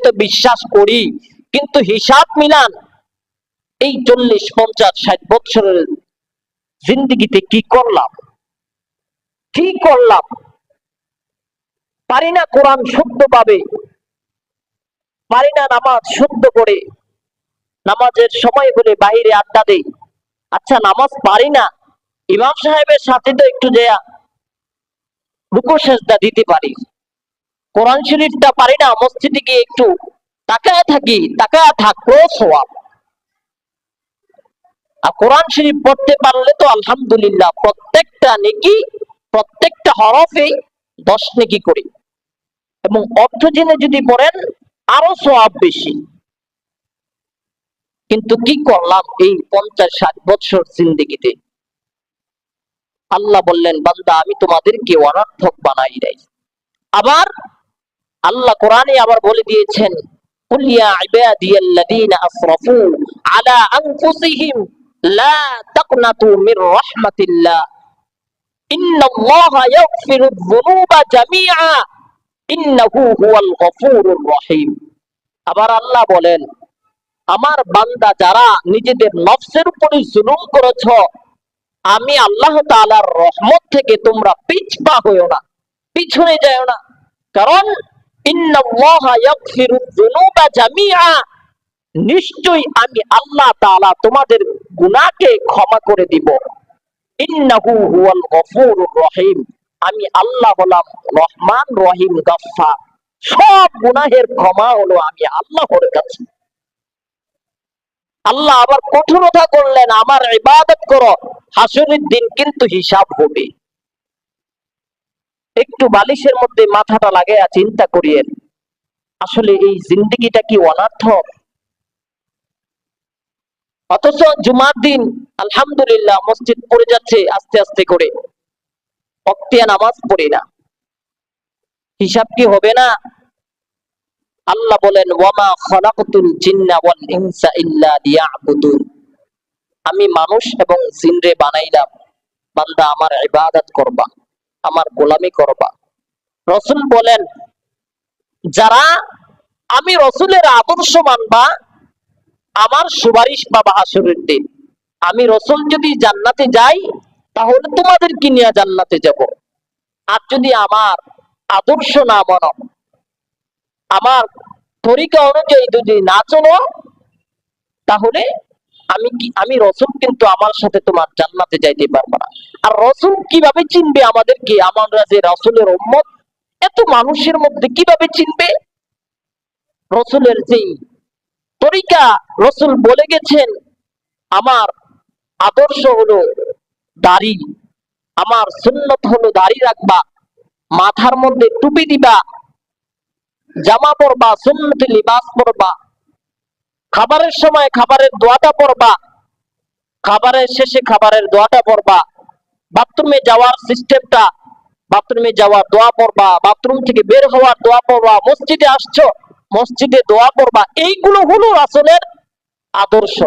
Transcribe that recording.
তো বিশ্বাস করি, কিন্তু হিসাব মিলান এই 40, 50, 60 বছরের জিন্দেগিতে কি করলাম, কি করলাম? পারি না কোরআন শুদ্ধভাবে, পারি না নামাজ শুদ্ধ করে, নামাজের সময় হলে বাইরে আড্ডা দেই। আচ্ছা, নামাজ পারি না, ইমাম সাহেবের সাথে তো একটু যেয়া রুকু সেজদা দিতে পারি। কোরআন শরীফটা পারি না, মসজিদে গিয়ে একটু তাকায় থাকি, তাকায় থাকলেও সওয়াব। আর কোরআন শরীফ পড়তে পারলে তো আলহামদুলিল্লাহ, প্রত্যেকটা নেকি, প্রত্যেকটা হরফে 10 নেকি করি, এবং অর্থ জেনে যদি পড়েন আরো সওয়াব বেশি। কিন্তু কি করলাম এই 50-60 বছর জিন্দেগিতে? আল্লাহ বললেন, বান্দা আমি তোমাদেরকে অনর্থক বানাই নাই। আবার আল্লাহ কোরআনে আবার বলে দিয়েছেন, কুল ইয়া ইবাদিয়াল্লাযীনা আসরাফু আলা আনফুসিহিম লা তাকনাতু মির রাহমাতিল্লাহ ইন্নাল্লাহা ইয়াগফিরুয যুনুবা জামিআ ইন্নাহু হুয়াল গফুরুর রহিম। আবার আল্লাহ বলেন, আমার বান্দা যারা নিজেদের নফসের উপরে জুলুম করেছ, আমি আল্লাহ তাআলার রহমত থেকে তোমরা পিছপা হইও না, পিছনে যাও না। কারণ ইন্নাল্লাহা ইয়াগফিরুয যুনুবা জামিআ, নিশ্চয়ই আমি আল্লাহ তাআলা তোমাদের গুনাহকে ক্ষমা করে দিব। ইন্নাহু হুয়াল গফুরুর রহিম, আমি আল্লাহ হলাম রহমান রহিম গফফার। সব গুনাহের ক্ষমা হলো আমি আল্লাহর কাছে। আল্লাহ আবার কঠোরতা করলেন, আমার ইবাদত করো, হাসরের দিন কিন্তু হিসাব হবে। একটু বালিশের মধ্যে মাথাটা লাগাইয়া চিন্তা করিয়েন, আসলে এই জিন্দেগিটা কি অনর্থক? অথচ জুমার দিন আলহামদুলিল্লাহ মসজিদ পড়ে যাচ্ছে আস্তে আস্তে করে, ওয়াক্তিয়া নামাজ পড়ি না। হিসাব কি হবে না? আল্লাহ বলেন, ওয়ামা খালাকতুল জিন্না ওয়াল ইনসা ইল্লা লিয়াবুদুন, আমি মানুষ এবং জিনরে বানাইলাম বান্দা আমার ইবাদত করবা, আমার গোলামি করবা। রাসূল বলেন, যারা আমি রাসূলের আদর্শ মানবা, আমার সুপারিশ পাবা হাসরের দিন। আমি রাসূল যদি জান্নাতে যাই, তাহলে তোমাদেরকে নিয়ে জান্নাতে যাব। আর যদি আমার আদর্শ না মানো, আমার তরিকা অনুযায়ী যদি না চলো, তাহলে আমি রাসূল কিন্তু আমার সাথে তোমার জান্নাতে যাইতে পারবো না। আর রাসূল কিভাবে চিনবে আমাদেরকে? আমরা যে রাসূলের উম্মত, এত মানুষের মধ্যে কিভাবে চিনবে? রাসূলের যেই তরিকা, রাসূল বলে গেছেন, আমার আদর্শ হলো দাড়ি, আমার সুন্নত হলো দাড়ি রাখবা, মাথার মধ্যে টুপি দিবা, জামা পরবা, সুন্নতি লিবাস পরবা, খাবারের সময় খাবারের দোয়াটা পড়বা, খাবারের শেষে খাবারের দোয়াটা পড়বা, বাথরুমে যাওয়ার সিস্টেমটা, বাথরুমে যাওয়ার দোয়া পড়বা, বাথরুম থেকে বের হওয়ার দোয়া পড়বা, মসজিদে আসছো মসজিদে দোয়া পড়বা। এইগুলো হলো রাসূলের আদর্শ।